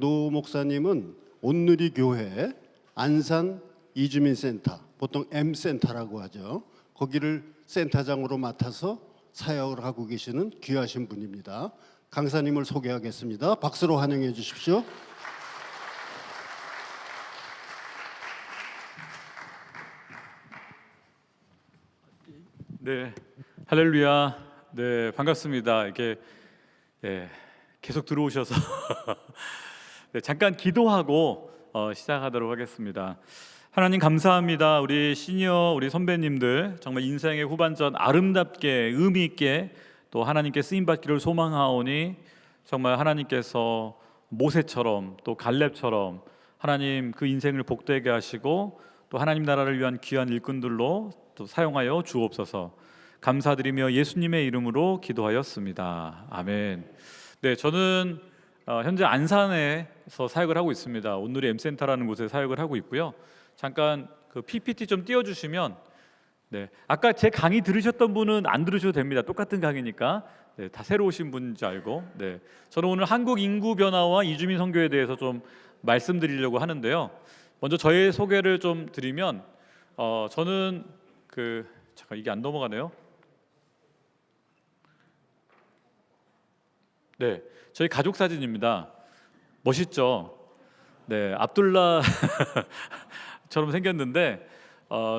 노 목사님은 온누리 교회 안산 이주민센터, 보통 M센터라고 하죠. 거기를 센터장으로 맡아서 사역을 하고 계시는 귀하신 분입니다. 강사님을 소개하겠습니다. 박수로 환영해 주십시오. 네, 할렐루야. 네, 반갑습니다. 이렇게 계속 들어오셔서 네, 잠깐 기도하고 시작하도록 하겠습니다. 하나님 감사합니다. 우리 시니어 우리 선배님들 정말 인생의 후반전 아름답게 의미 있게 또 하나님께 쓰임 받기를 소망하오니 정말 하나님께서 모세처럼 또 갈렙처럼 하나님 그 인생을 복되게 하시고 또 하나님 나라를 위한 귀한 일꾼들로 또 사용하여 주옵소서. 감사드리며 예수님의 이름으로 기도하였습니다. 아멘. 네, 저는 현재 안산에서 사역을 하고 있습니다. 온누리 M센터라는 곳에 사역을 하고 있고요. 잠깐 그 PPT 좀 띄워주시면, 네, 아까 제 강의 들으셨던 분은 안 들으셔도 됩니다. 똑같은 강의니까. 네, 다 새로 오신 분인지 알고. 네, 저는 오늘 한국 인구 변화와 이주민 선교에 대해서 좀 말씀드리려고 하는데요. 먼저 저의 소개를 좀 드리면, 저는 잠깐 이게 안 넘어가네요. 네, 저희 가족 사진입니다. 멋있죠? 네, 압둘라처럼 생겼는데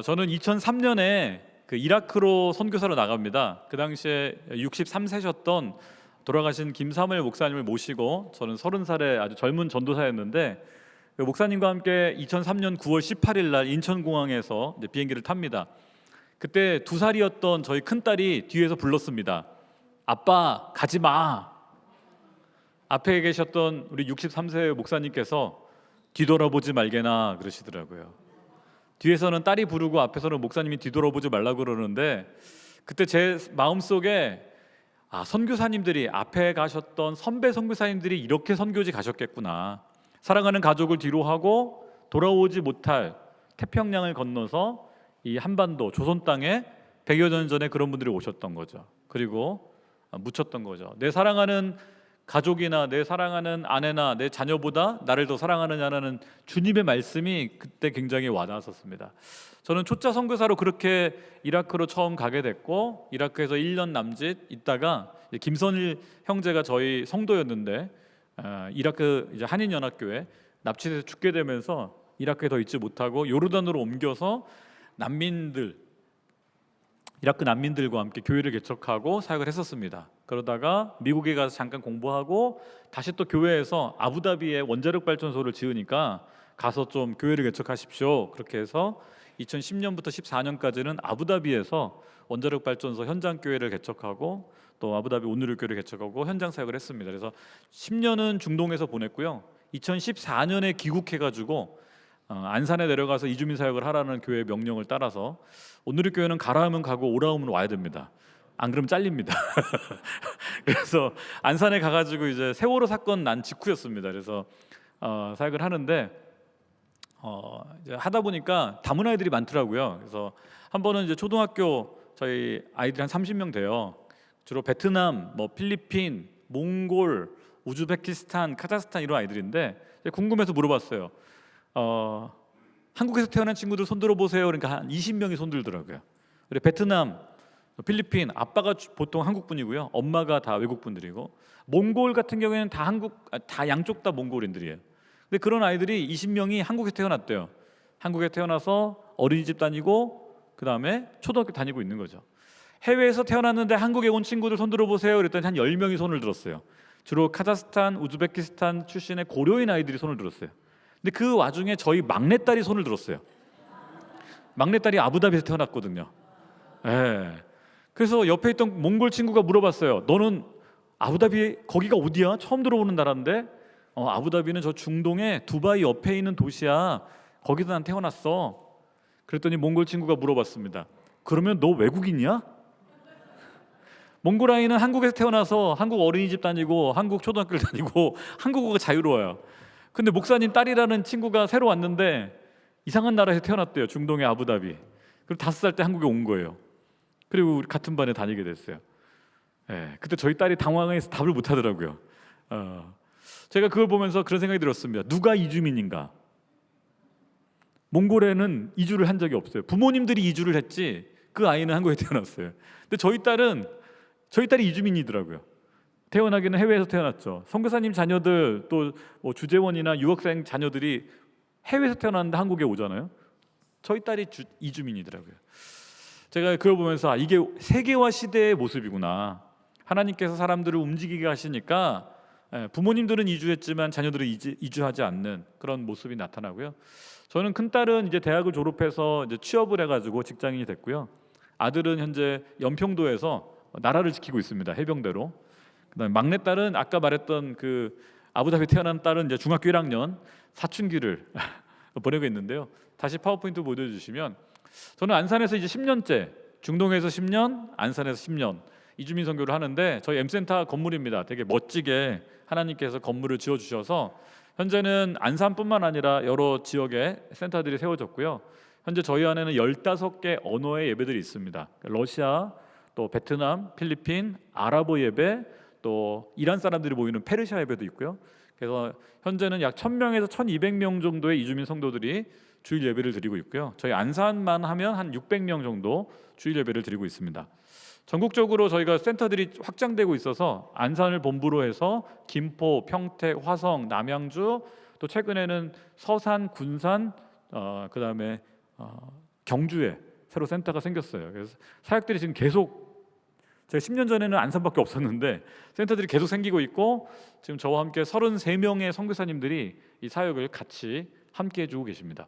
저는 2003년에 그 이라크로 선교사로 나갑니다. 그 당시에 63세셨던 돌아가신 김사무엘 목사님을 모시고 저는 30살의 아주 젊은 전도사였는데 그 목사님과 함께 2003년 9월 18일 날 인천공항에서 비행기를 탑니다. 그때 2살이었던 저희 큰딸이 뒤에서 불렀습니다. 아빠 가지 마. 앞에 계셨던 우리 63세 목사님께서 뒤돌아보지 말게나 그러시더라고요. 뒤에서는 딸이 부르고 앞에서는 목사님이 뒤돌아보지 말라고 그러는데 그때 제 마음속에 선교사님들이 앞에 가셨던 선배 선교사님들이 이렇게 선교지 가셨겠구나. 사랑하는 가족을 뒤로 하고 돌아오지 못할 태평양을 건너서 이 한반도 조선 땅에 100여 년 전에 그런 분들이 오셨던 거죠. 그리고 묻혔던 거죠. 내 사랑하는 가족이나 내 사랑하는 아내나 내 자녀보다 나를 더 사랑하느냐라는 주님의 말씀이 그때 굉장히 와닿았었습니다. 저는 초짜 선교사로 그렇게 이라크로 처음 가게 됐고 이라크에서 1년 남짓 있다가 김선일 형제가 저희 성도였는데 이라크 이제 한인연합교회 납치돼서 죽게 되면서 이라크에 더 있지 못하고 요르단으로 옮겨서 이라크 난민들과 함께 교회를 개척하고 사역을 했었습니다. 그러다가 미국에 가서 잠깐 공부하고 다시 또 교회에서 아부다비에 원자력 발전소를 지으니까 가서 좀 교회를 개척하십시오. 그렇게 해서 2010년부터 14년까지는 아부다비에서 원자력 발전소 현장 교회를 개척하고 또 아부다비 온누리 교회를 개척하고 현장 사역을 했습니다. 그래서 10년은 중동에서 보냈고요. 2014년에 귀국해가지고 안산에 내려가서 이주민 사역을 하라는 교회의 명령을 따라서 온누리 교회는 가라 하면 가고 오라 하면 와야 됩니다. 안 그러면 잘립니다. 그래서 안산에 가가지고 이제 세월호 사건 난 직후였습니다. 그래서 사역을 하는데 이제 하다 보니까 다문 아이들이 많더라고요. 그래서 한 번은 이제 초등학교 저희 아이들이 한 30명 돼요. 주로 베트남, 필리핀, 몽골, 우즈베키스탄, 카자흐스탄 이런 아이들인데 궁금해서 물어봤어요. 한국에서 태어난 친구들 손들어 보세요. 그러니까 한 20명이 손들더라고요. 그리고 베트남, 필리핀 아빠가 보통 한국 분이고요. 엄마가 다 외국 분들이고 몽골 같은 경우에는 다 양쪽 다 몽골인들이에요. 근데 그런 아이들이 20명이 한국에 태어났대요. 한국에 태어나서 어린이집 다니고 그 다음에 초등학교 다니고 있는 거죠. 해외에서 태어났는데 한국에 온 친구들 손들어 보세요. 그랬더니 한 10명이 손을 들었어요. 주로 카자흐스탄, 우즈베키스탄 출신의 고려인 아이들이 손을 들었어요. 근데 그 와중에 저희 막내딸이 손을 들었어요. 막내딸이 아부다비에서 태어났거든요. 예. 그래서 옆에 있던 몽골 친구가 물어봤어요. 너는 아부다비 거기가 어디야? 처음 들어보는 나라인데 아부다비는 저 중동의 두바이 옆에 있는 도시야. 거기서 난 태어났어. 그랬더니 몽골 친구가 물어봤습니다. 그러면 너 외국인이야? 몽골 아이는 한국에서 태어나서 한국 어린이집 다니고 한국 초등학교를 다니고 한국어가 자유로워요. 근데 목사님 딸이라는 친구가 새로 왔는데 이상한 나라에서 태어났대요. 중동의 아부다비. 그리고 5살 때 한국에 온 거예요. 그리고 우리 같은 반에 다니게 됐어요. 그때 저희 딸이 당황해서 답을 못 하더라고요. 제가 그걸 보면서 그런 생각이 들었습니다. 누가 이주민인가? 몽골에는 이주를 한 적이 없어요. 부모님들이 이주를 했지 그 아이는 한국에 태어났어요. 근데 저희 딸이 이주민이더라고요. 태어나기는 해외에서 태어났죠. 선교사님 자녀들 또 뭐 주재원이나 유학생 자녀들이 해외에서 태어났는데 한국에 오잖아요. 저희 딸이 이주민이더라고요. 제가 그걸 보면서 이게 세계화 시대의 모습이구나. 하나님께서 사람들을 움직이게 하시니까 부모님들은 이주했지만 자녀들은 이주하지 않는 그런 모습이 나타나고요. 저는 큰 딸은 이제 대학을 졸업해서 이제 취업을 해가지고 직장인이 됐고요. 아들은 현재 연평도에서 나라를 지키고 있습니다. 해병대로. 그다음에 막내 딸은 아까 말했던 그 아부다비 태어난 딸은 이제 중학교 1학년 사춘기를 보내고 있는데요. 다시 파워포인트 보여주시면 저는 안산에서 이제 10년째, 중동에서 10년, 안산에서 10년 이주민 선교를 하는데 저희 M센터 건물입니다. 되게 멋지게 하나님께서 건물을 지어주셔서 현재는 안산뿐만 아니라 여러 지역에 센터들이 세워졌고요. 현재 저희 안에는 15개 언어의 예배들이 있습니다. 러시아, 또 베트남, 필리핀, 아랍어 예배, 또 이란 사람들이 모이는 페르시아 예배도 있고요. 그래서 현재는 약 1000명에서 1200명 정도의 이주민 성도들이 주일 예배를 드리고 있고요. 저희 안산만 하면 한 600명 정도 주일 예배를 드리고 있습니다. 전국적으로 저희가 센터들이 확장되고 있어서 안산을 본부로 해서 김포, 평택, 화성, 남양주, 또 최근에는 서산, 군산, 그다음에 경주에 새로 센터가 생겼어요. 그래서 사역들이 지금 계속 제가 10년 전에는 안산밖에 없었는데 센터들이 계속 생기고 있고 지금 저와 함께 33명의 선교사님들이 이 사역을 같이 함께 해주고 계십니다.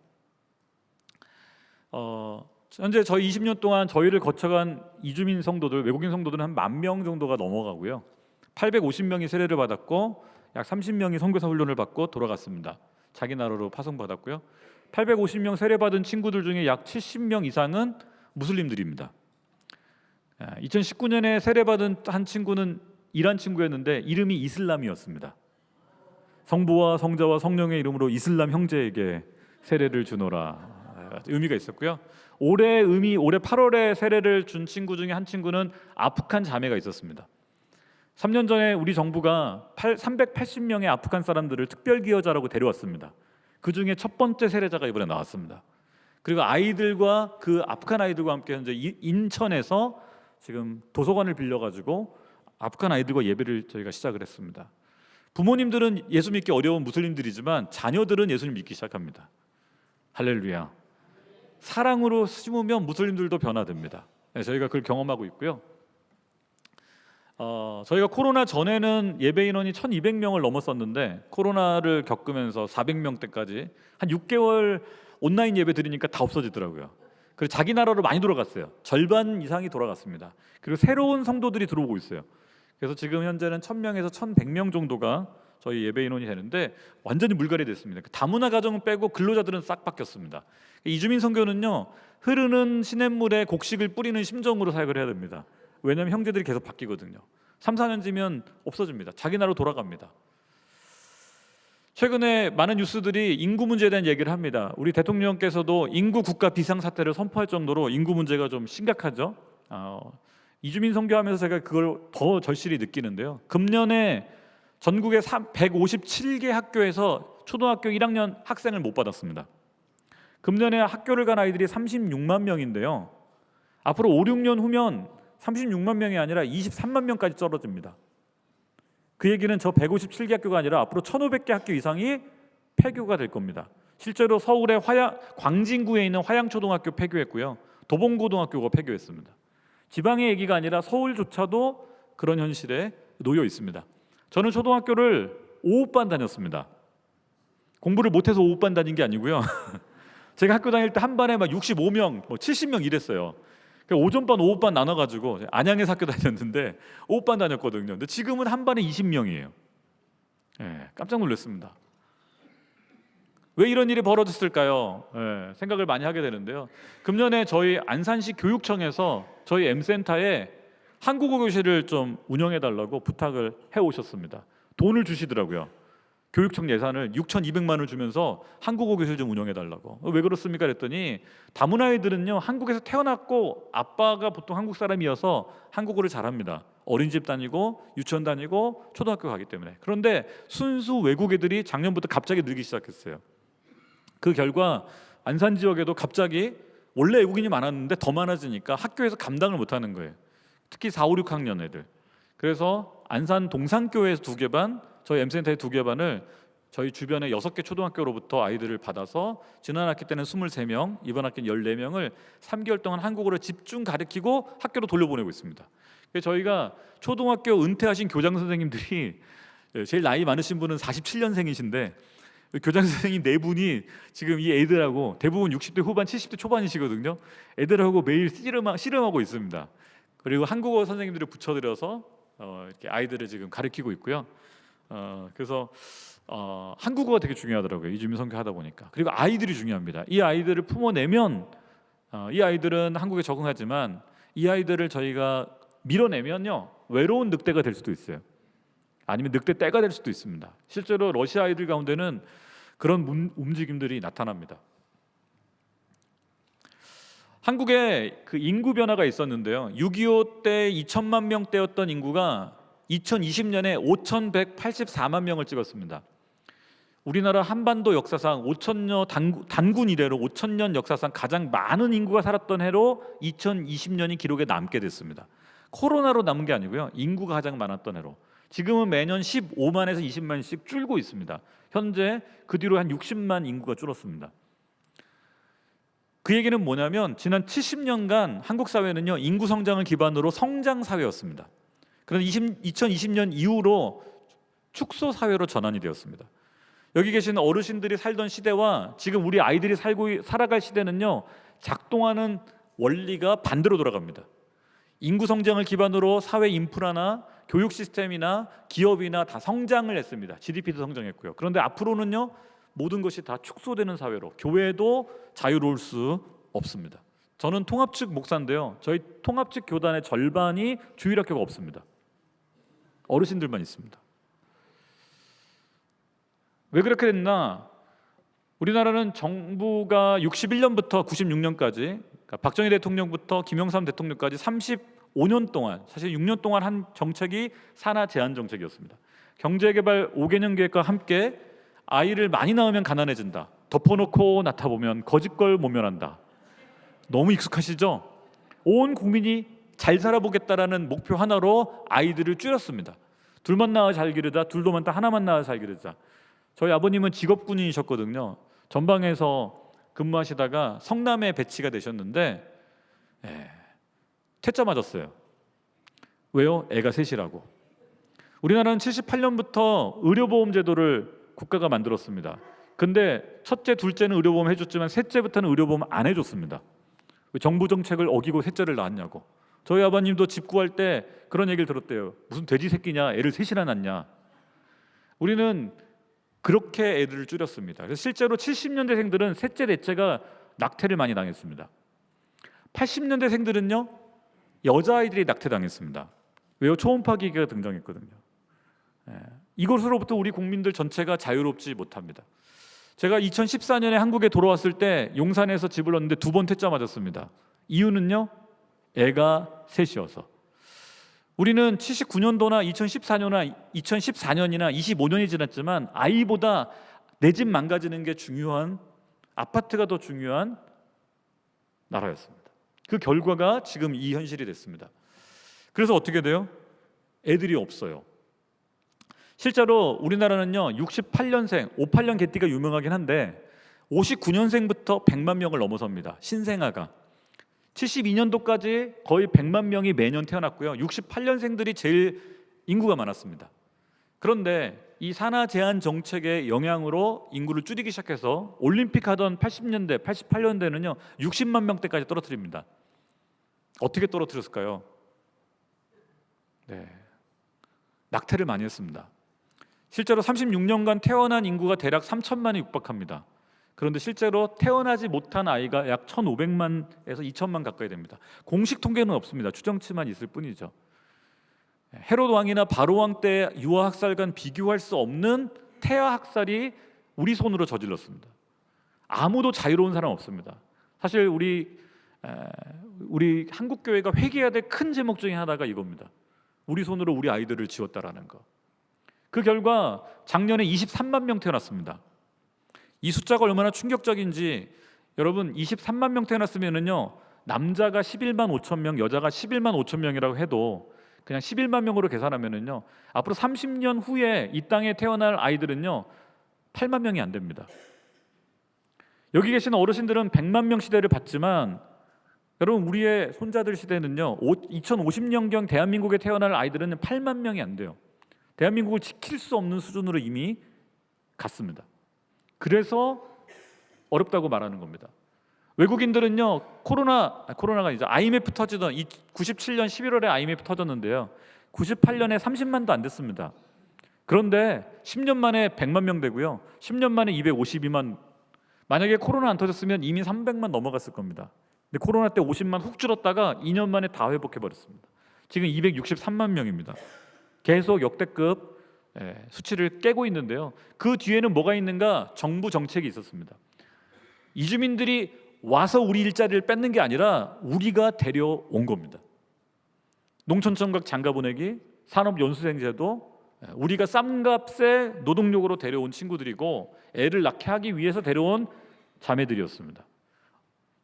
현재 저희 20년 동안 저희를 거쳐간 이주민 성도들, 외국인 성도들은 한 10,000명 정도가 넘어가고요. 850명이 세례를 받았고 약 30명이 선교사 훈련을 받고 돌아갔습니다. 자기 나라로 파송받았고요. 850명 세례받은 친구들 중에 약 70명 이상은 무슬림들입니다. 2019년에 세례받은 한 친구는 이란 친구였는데 이름이 이슬람이었습니다. 성부와 성자와 성령의 이름으로 이슬람 형제에게 세례를 주노라 의미가 있었고요. 올해 8월에 세례를 준 친구 중에 한 친구는 아프간 자매가 있었습니다. 3년 전에 우리 정부가 380명의 아프간 사람들을 특별기여자라고 데려왔습니다. 그 중에 첫 번째 세례자가 이번에 나왔습니다. 그리고 아이들과 그 아프간 아이들과 함께 현재 인천에서 지금 도서관을 빌려가지고 아프간 아이들과 예배를 저희가 시작을 했습니다. 부모님들은 예수 믿기 어려운 무슬림들이지만 자녀들은 예수님 믿기 시작합니다. 할렐루야. 사랑으로 심으면 무슬림들도 변화됩니다. 저희가 그걸 경험하고 있고요. 저희가 코로나 전에는 예배 인원이 1200명을 넘었었는데 코로나를 겪으면서 400명대까지 한 6개월 온라인 예배 드리니까 다 없어지더라고요. 그래서 자기 나라로 많이 돌아갔어요. 절반 이상이 돌아갔습니다. 그리고 새로운 성도들이 들어오고 있어요. 그래서 지금 현재는 1000명에서 1100명 정도가 저희 예배 인원이 되는데 완전히 물갈이 됐습니다. 다문화 가정은 빼고 근로자들은 싹 바뀌었습니다. 이주민 선교는요, 흐르는 시냇물에 곡식을 뿌리는 심정으로 사역을 해야 됩니다. 왜냐하면 형제들이 계속 바뀌거든요. 3, 4년 지면 없어집니다. 자기 나라로 돌아갑니다. 최근에 많은 뉴스들이 인구 문제에 대한 얘기를 합니다. 우리 대통령께서도 인구 국가 비상사태를 선포할 정도로 인구 문제가 좀 심각하죠. 이주민 선교하면서 제가 그걸 더 절실히 느끼는데요. 금년에 전국의 157개 학교에서 초등학교 1학년 학생을 못 받았습니다. 금년에 학교를 간 아이들이 36만 명인데요. 앞으로 5, 6년 후면 36만 명이 아니라 23만 명까지 떨어집니다. 그 얘기는 저 157개 학교가 아니라 앞으로 1,500개 학교 이상이 폐교가 될 겁니다. 실제로 서울의 광진구에 있는 화양초등학교 폐교했고요. 도봉고등학교가 폐교했습니다. 지방의 얘기가 아니라 서울조차도 그런 현실에 놓여 있습니다. 저는 초등학교를 오후반 다녔습니다. 공부를 못해서 오후반 다닌 게 아니고요. 제가 학교 다닐 때 한 반에 막 65명, 70명 이랬어요. 오전반, 오후반 나눠가지고 안양에서 학교 다녔는데 오후반 다녔거든요. 근데 지금은 한 반에 20명이에요. 깜짝 놀랐습니다. 왜 이런 일이 벌어졌을까요? 생각을 많이 하게 되는데요. 금년에 저희 안산시 교육청에서 저희 M센터에 한국어 교실을 좀 운영해달라고 부탁을 해오셨습니다. 돈을 주시더라고요. 교육청 예산을 6,200만 원을 주면서 한국어 교실 좀 운영해 달라고. 왜 그렇습니까? 그랬더니 다문 아이들은요 한국에서 태어났고 아빠가 보통 한국 사람이어서 한국어를 잘합니다. 어린이집 다니고 유치원 다니고 초등학교 가기 때문에. 그런데 순수 외국 애들이 작년부터 갑자기 늘기 시작했어요. 그 결과 안산 지역에도 갑자기 원래 외국인이 많았는데 더 많아지니까 학교에서 감당을 못하는 거예요. 특히 4, 5, 6학년 애들. 그래서 안산 동산교회에서 2개 반, 저희 M센터의 2개 반을 저희 주변의 6개 초등학교로부터 아이들을 받아서 지난 학기 때는 23명, 이번 학기는 14명을 3개월 동안 한국어를 집중 가르치고 학교로 돌려보내고 있습니다. 그래서 저희가 초등학교 은퇴하신 교장 선생님들이 제일 나이 많으신 분은 47년생이신데 교장 선생님 4분이 지금 이 애들하고 대부분 60대 후반, 70대 초반이시거든요. 애들하고 매일 씨름하고 있습니다. 그리고 한국어 선생님들을 붙여들여서 이렇게 아이들을 지금 가르치고 있고요. 그래서 한국어가 되게 중요하더라고요. 이주민 선교 하다 보니까. 그리고 아이들이 중요합니다. 이 아이들을 품어내면 이 아이들은 한국에 적응하지만 이 아이들을 저희가 밀어내면요 외로운 늑대가 될 수도 있어요. 아니면 늑대 떼가 될 수도 있습니다. 실제로 러시아 아이들 가운데는 그런 움직임들이 나타납니다. 한국에 그 인구 변화가 있었는데요. 6.25 때 2천만 명대였던 인구가 2020년에 5,184만 명을 찍었습니다. 우리나라 한반도 역사상 5천년 단군 이래로 5천년 역사상 가장 많은 인구가 살았던 해로 2020년이 기록에 남게 됐습니다. 코로나로 남은 게 아니고요. 인구가 가장 많았던 해로. 지금은 매년 15만에서 20만씩 줄고 있습니다. 현재 그 뒤로 한 60만 인구가 줄었습니다. 그 얘기는 뭐냐면 지난 70년간 한국 사회는요 인구 성장을 기반으로 성장 사회였습니다. 그런데 2020년 이후로 축소 사회로 전환이 되었습니다. 여기 계신 어르신들이 살던 시대와 지금 우리 아이들이 살아갈 시대는요 작동하는 원리가 반대로 돌아갑니다. 인구 성장을 기반으로 사회 인프라나 교육 시스템이나 기업이나 다 성장을 했습니다. GDP도 성장했고요. 그런데 앞으로는요 모든 것이 다 축소되는 사회로, 교회도 자유로울 수 없습니다. 저는 통합측 목사인데요. 저희 통합측 교단의 절반이 주일학교가 없습니다. 어르신들만 있습니다. 왜 그렇게 됐나? 우리나라는 정부가 61년부터 96년까지 그러니까 박정희 대통령부터 김영삼 대통령까지 35년 동안 사실 6년 동안 한 정책이 산하 제한 정책이었습니다. 경제개발 5개년 계획과 함께 아이를 많이 낳으면 가난해진다. 덮어놓고 낳다보면 거짓걸 모면한다. 너무 익숙하시죠? 온 국민이 잘 살아보겠다라는 목표 하나로 아이들을 줄였습니다. 둘만 낳아 잘 기르자, 둘도 많다 하나만 낳아 잘 기르자. 저희 아버님은 직업군인이셨거든요. 전방에서 근무하시다가 성남에 배치가 되셨는데 퇴짜 맞았어요. 왜요? 애가 셋이라고. 우리나라는 78년부터 의료보험 제도를 국가가 만들었습니다. 근데 첫째, 둘째는 의료보험 해줬지만 셋째부터는 의료보험 안 해줬습니다. 왜 정부 정책을 어기고 셋째를 낳았냐고. 저희 아버님도 집 구할 때 그런 얘기를 들었대요. 무슨 돼지 새끼냐, 애를 셋이나 낳냐. 우리는 그렇게 애들을 줄였습니다. 그래서 실제로 70년대생들은 셋째, 넷째가 낙태를 많이 당했습니다. 80년대생들은요 여자아이들이 낙태당했습니다. 왜요? 초음파 기계가 등장했거든요. 이것으로부터 우리 국민들 전체가 자유롭지 못합니다. 제가 2014년에 한국에 돌아왔을 때 용산에서 집을 얻는데 2번 퇴짜 맞았습니다. 이유는요 애가 셋이어서. 우리는 79년도나 2014년이나 25년이 지났지만 아이보다 내 집 망가지는 게 중요한, 아파트가 더 중요한 나라였습니다. 그 결과가 지금 이 현실이 됐습니다. 그래서 어떻게 돼요? 애들이 없어요. 실제로 우리나라는요 68년생, 58년 개띠가 유명하긴 한데 59년생부터 100만 명을 넘어섭니다. 신생아가 72년도까지 거의 100만 명이 매년 태어났고요. 68년생들이 제일 인구가 많았습니다. 그런데 이 산하 제한 정책의 영향으로 인구를 줄이기 시작해서 올림픽 하던 80년대, 88년대는요 60만 명대까지 떨어뜨립니다. 어떻게 떨어뜨렸을까요? 낙태를 많이 했습니다. 실제로 36년간 태어난 인구가 대략 3천만에 육박합니다. 그런데 실제로 태어나지 못한 아이가 약 1,500만에서 2천만 가까이 됩니다. 공식 통계는 없습니다. 추정치만 있을 뿐이죠. 헤롯 왕이나 바로 왕 때 유아 학살과는 비교할 수 없는 태아 학살이 우리 손으로 저질렀습니다. 아무도 자유로운 사람 없습니다. 사실 우리 한국 교회가 회개해야 될 큰 제목 중에 하나가 이겁니다. 우리 손으로 우리 아이들을 지웠다라는 거. 그 결과 작년에 23만 명 태어났습니다. 이 숫자가 얼마나 충격적인지 여러분 23만 명 태어났으면은요 남자가 11만 5천 명, 여자가 11만 5천 명이라고 해도 그냥 11만 명으로 계산하면은요 앞으로 30년 후에 이 땅에 태어날 아이들은요 8만 명이 안 됩니다. 여기 계신 어르신들은 100만 명 시대를 봤지만 여러분 우리의 손자들 시대는요 2050년경 대한민국에 태어날 아이들은 8만 명이 안 돼요. 대한민국을 지킬 수 없는 수준으로 이미 갔습니다. 그래서 어렵다고 말하는 겁니다. 외국인들은요 코로나가 이제 IMF 터지던 97년 11월에 IMF 터졌는데요 98년에 30만도 안 됐습니다. 그런데 10년 만에 100만 명 되고요 10년 만에 252만. 만약에 코로나 안 터졌으면 이미 300만 넘어갔을 겁니다. 근데 코로나 때 50만 훅 줄었다가 2년 만에 다 회복해 버렸습니다. 지금 263만 명입니다. 계속 역대급 수치를 깨고 있는데요. 그 뒤에는 뭐가 있는가? 정부 정책이 있었습니다. 이주민들이 와서 우리 일자리를 뺏는 게 아니라 우리가 데려온 겁니다. 농촌청각 장가보내기, 산업연수생제도, 우리가 싼값에 노동력으로 데려온 친구들이고 애를 낳게 하기 위해서 데려온 자매들이었습니다.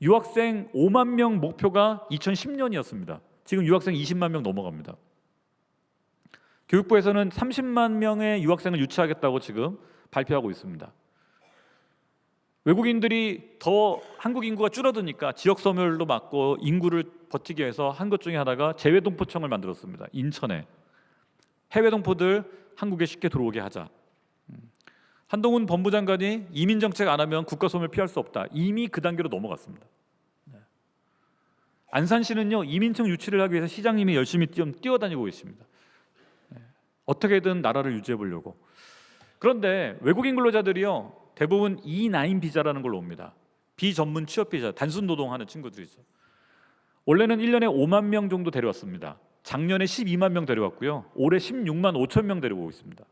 유학생 5만 명 목표가 2010년이었습니다. 지금 유학생 20만 명 넘어갑니다. 교육부에서는 30만 명의 유학생을 유치하겠다고 지금 발표하고 있습니다. 외국인들이 더 한국 인구가 줄어드니까 지역 소멸도 막고 인구를 버티기 위해서 한 것 중에 하나가 재외동포청을 만들었습니다. 인천에 해외 동포들 한국에 쉽게 들어오게 하자. 한동훈 법무장관이 이민 정책 안 하면 국가 소멸 피할 수 없다. 이미 그 단계로 넘어갔습니다. 안산시는요 이민청 유치를 하기 위해서 시장님이 열심히 뛰어다니고 계십니다. 어떻게든 나라를 유지해 보려고. 그런데 외국인 근로자들이요 대부분 E9 비자라는 걸로 옵니다. 비전문 취업 비자, 단순 노동하는 친구들이죠. 원래는 1년에 5만 명 정도 데려왔습니다. 작년에 12만 명 데려왔고요. 올해 16만 5천 명 데려오고 있습니다.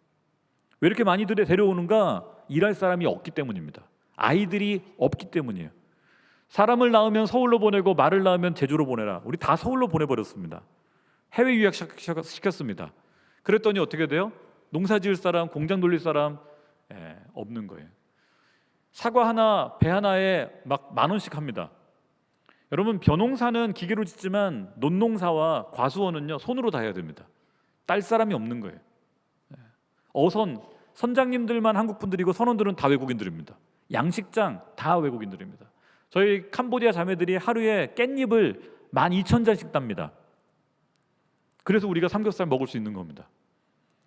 왜 이렇게 많이 데려오는가? 일할 사람이 없기 때문입니다. 아이들이 없기 때문이에요. 사람을 낳으면 서울로 보내고 말을 낳으면 제주로 보내라. 우리 다 서울로 보내버렸습니다. 해외 유학 시켰습니다. 그랬더니 어떻게 돼요? 농사 지을 사람, 공장 돌릴 사람 없는 거예요. 사과 하나, 배 하나에 막 10,000원씩 합니다. 여러분 벼농사는 기계로 짓지만 논농사와 과수원은요 손으로 다 해야 됩니다. 딸 사람이 없는 거예요. 어선 선장님들만 한국 분들이고 선원들은 다 외국인들입니다. 양식장 다 외국인들입니다. 저희 캄보디아 자매들이 하루에 깻잎을 12,000잔씩 땁니다. 그래서 우리가 삼겹살 먹을 수 있는 겁니다.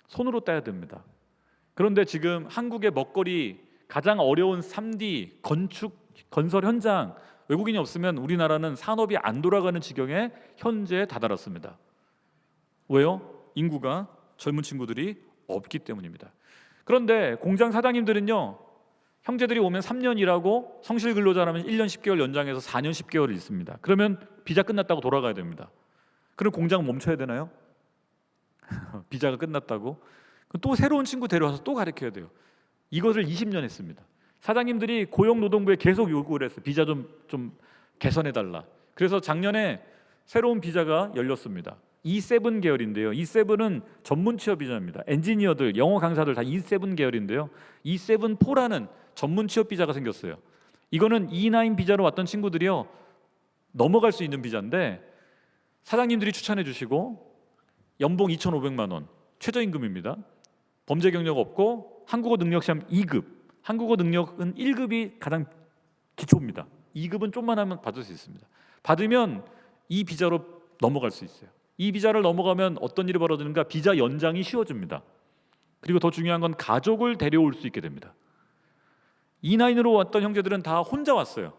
손으로 따야 됩니다. 그런데 지금 한국의 먹거리 가장 어려운 3D 건축 건설 현장 외국인이 없으면 우리나라는 산업이 안 돌아가는 지경에 현재 다다랐습니다. 왜요? 인구가 젊은 친구들이 없기 때문입니다. 그런데 공장 사장님들은요 형제들이 오면 3년 일하고 성실 근로자라면 1년 10개월 연장해서 4년 10개월을 있습니다. 그러면 비자 끝났다고 돌아가야 됩니다. 그럼 공장 멈춰야 되나요? 비자가 끝났다고? 또 새로운 친구 데려와서 또 가르쳐야 돼요. 이것을 20년 했습니다. 사장님들이 고용노동부에 계속 요구를 했어요. 비자 좀 개선해달라. 그래서 작년에 새로운 비자가 열렸습니다. E7 계열인데요. E7은 전문 취업 비자입니다. 엔지니어들, 영어 강사들 다 E7 계열인데요. E7-4라는 전문 취업 비자가 생겼어요. 이거는 E9 비자로 왔던 친구들이요 넘어갈 수 있는 비자인데 사장님들이 추천해 주시고 연봉 2,500만 원, 최저임금입니다. 범죄 경력 없고 한국어 능력 시험 2급, 한국어 능력은 1급이 가장 기초입니다. 2급은 좀만 하면 받을 수 있습니다. 받으면 이 비자로 넘어갈 수 있어요. 이 비자를 넘어가면 어떤 일이 벌어지는가? 비자 연장이 쉬워집니다. 그리고 더 중요한 건 가족을 데려올 수 있게 됩니다. E9으로 왔던 형제들은 다 혼자 왔어요.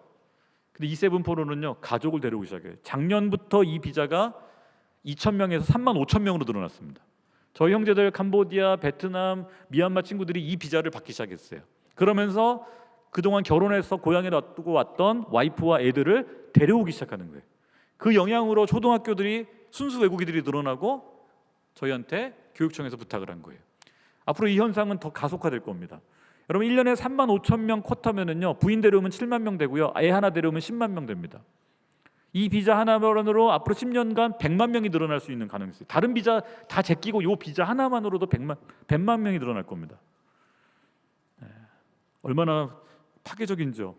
근데 E7-4로는요 가족을 데려오기 시작해요. 작년부터 이 비자가 2,000명에서 35,000명으로 늘어났습니다. 저희 형제들 캄보디아, 베트남, 미얀마 친구들이 이 비자를 받기 시작했어요. 그러면서 그동안 결혼해서 고향에 놔두고 왔던 와이프와 애들을 데려오기 시작하는 거예요. 그 영향으로 초등학교들이 순수 외국인들이 늘어나고 저희한테 교육청에서 부탁을 한 거예요. 앞으로 이 현상은 더 가속화될 겁니다. 여러분 1년에 3만 5천 명 쿼터면은요, 부인 데려오면 7만 명 되고요, 애 하나 데려오면 10만 명 됩니다. 이 비자 하나만으로 앞으로 10년간 100만 명이 늘어날 수 있는 가능성이, 다른 비자 다 제끼고 이 비자 하나만으로도 100만 명이 늘어날 겁니다. 얼마나 파괴적인지요.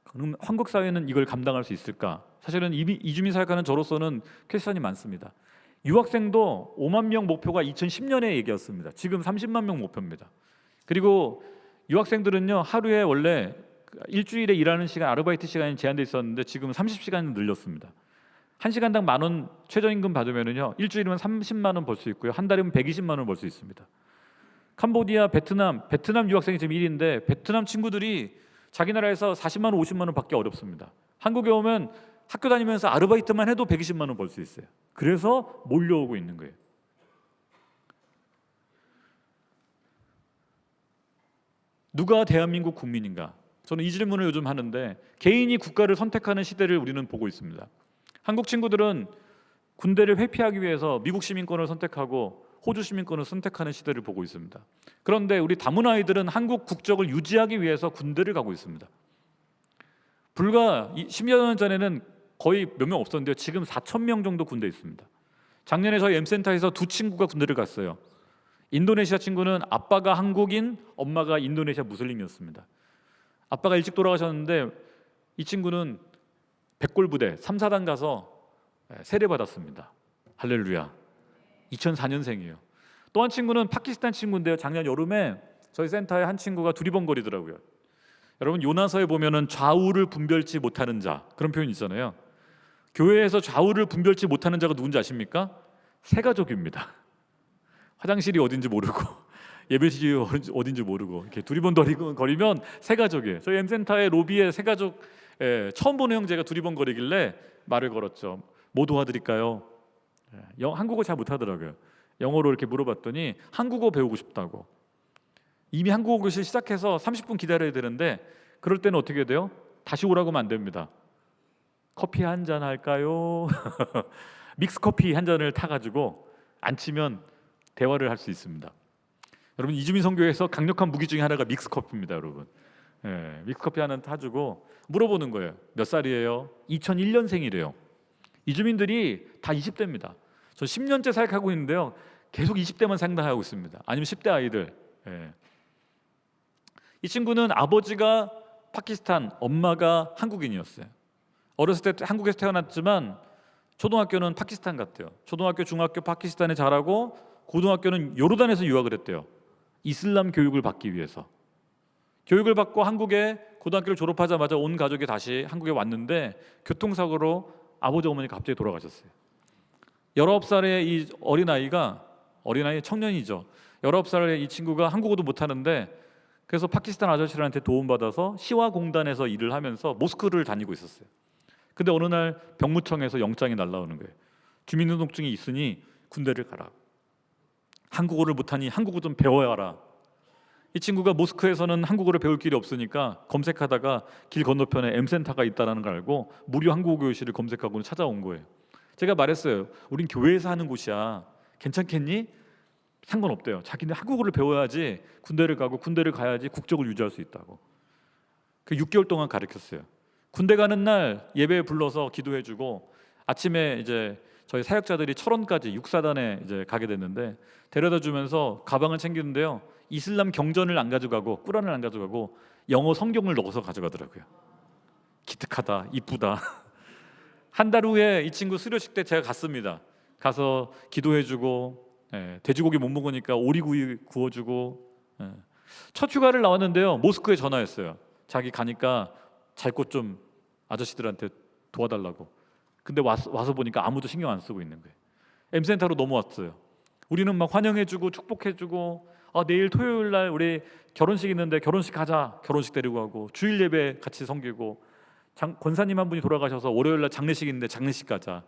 그럼 한국 사회는 이걸 감당할 수 있을까? 사실은 이주민 사역하는 저로서는 퀘스천이 많습니다. 유학생도 5만 명 목표가 2010년에 얘기였습니다. 지금 30만 명 목표입니다. 그리고 유학생들은요, 하루에 원래 일주일에 일하는 시간, 아르바이트 시간이 제한돼 있었는데 지금 30시간 늘렸습니다. 1시간당 10,000원 최저임금 받으면은요, 일주일이면 30만 원 벌 수 있고요, 한 달이면 120만 원 벌 수 있습니다. 캄보디아, 베트남 유학생이 지금 1위인데 베트남 친구들이 자기 나라에서 40만 원, 50만 원 받기 어렵습니다. 한국에 오면 학교 다니면서 아르바이트만 해도 120만 원 벌 수 있어요. 그래서 몰려오고 있는 거예요. 누가 대한민국 국민인가? 저는 이 질문을 요즘 하는데, 개인이 국가를 선택하는 시대를 우리는 보고 있습니다. 한국 친구들은 군대를 회피하기 위해서 미국 시민권을 선택하고 호주 시민권을 선택하는 시대를 보고 있습니다. 그런데 우리 다문 아이들은 한국 국적을 유지하기 위해서 군대를 가고 있습니다. 불과 10여 년 전에는 거의 몇 명 없었는데요, 지금 4천 명 정도 군대에 있습니다. 작년에 저희 M센터에서 두 친구가 군대를 갔어요. 인도네시아 친구는 아빠가 한국인, 엄마가 인도네시아 무슬림이었습니다. 아빠가 일찍 돌아가셨는데 이 친구는 백골부대 3, 4단 가서 세례받았습니다. 할렐루야. 2004년생이에요. 또 한 친구는 파키스탄 친구인데요, 작년 여름에 저희 센터에 한 친구가 두리번거리더라고요. 여러분 요나서에 보면은 좌우를 분별치 못하는 자, 그런 표현이 있잖아요. 교회에서 좌우를 분별치 못하는 자가 누군지 아십니까? 세 가족입니다. 화장실이 어딘지 모르고 예배실이 어딘지 모르고 이렇게 두리번거리면 세 가족이에요. 저희 M센터의 로비에 세 가족, 처음 보는 형제가 두리번거리길래 말을 걸었죠. 뭐 도와드릴까요? 한국어 잘 못하더라고요. 영어로 이렇게 물어봤더니 한국어 배우고 싶다고. 이미 한국어 교실 시작해서 30분 기다려야 되는데 그럴 때는 어떻게 돼요? 다시 오라고 하면 안 됩니다. 커피 한 잔 할까요? 믹스 커피 한 잔을 타가지고 앉히면 대화를 할 수 있습니다. 여러분 이주민 선교에서 강력한 무기 중에 하나가 믹스 커피입니다, 여러분. 믹스 커피 하나 타주고 물어보는 거예요. 몇 살이에요? 2001년생이래요. 이주민들이 다 20대입니다. 저 10년째 사역하고 있는데요, 계속 20대만 상담하고 있습니다. 아니면 10대 아이들. 이 친구는 아버지가 파키스탄, 엄마가 한국인이었어요. 어렸을 때 한국에서 태어났지만 초등학교는 파키스탄 갔대요. 초등학교, 중학교 파키스탄에 자라고 고등학교는 요르단에서 유학을 했대요. 이슬람 교육을 받기 위해서. 교육을 받고 한국에 고등학교를 졸업하자마자 온 가족이 다시 한국에 왔는데 교통사고로 아버지 어머니가 갑자기 돌아가셨어요. 19살의 이 어린아이 청년이죠. 19살의 이 친구가 한국어도 못하는데 그래서 파키스탄 아저씨들한테 도움받아서 시화공단에서 일을 하면서 모스크를 다니고 있었어요. 근데 어느 날 병무청에서 영장이 날라오는 거예요. 주민등록증이 있으니 군대를 가라. 한국어를 못하니 한국어 좀 배워야 하라. 이 친구가 모스크에서는 한국어를 배울 길이 없으니까 검색하다가 길 건너편에 M센터가 있다는 걸 알고 무료 한국어 교실을 검색하고 찾아온 거예요. 제가 말했어요. 우린 교회에서 하는 곳이야. 괜찮겠니? 상관없대요. 자기는 한국어를 배워야지 군대를 가고 군대를 가야지 국적을 유지할 수 있다고. 그 6개월 동안 가르쳤어요. 군대 가는 날 예배에 불러서 기도해주고 아침에 이제 저희 사역자들이 철원까지 육사단에 이제 가게 됐는데 데려다 주면서 가방을 챙기는데요, 이슬람 경전을 안 가져가고 꾸란을 안 가져가고 영어 성경을 넣어서 가져가더라고요. 기특하다, 이쁘다. 한 달 후에 이 친구 수료식 때 제가 갔습니다. 가서 기도해주고 돼지고기 못 먹으니까 오리구이 구워주고 첫 휴가를 나왔는데요, 모스크에 전화했어요. 자기 가니까 잘 것 좀 아저씨들한테 도와달라고. 근데 와서 보니까 아무도 신경 안 쓰고 있는 거예요. M센터로 넘어왔어요. 우리는 막 환영해주고 축복해주고, 내일 토요일 날 우리 결혼식 있는데 결혼식 가자. 결혼식 데리고 가고, 주일 예배 같이 섬기고, 권사님 한 분이 돌아가셔서 월요일 날 장례식 있는데 장례식 가자.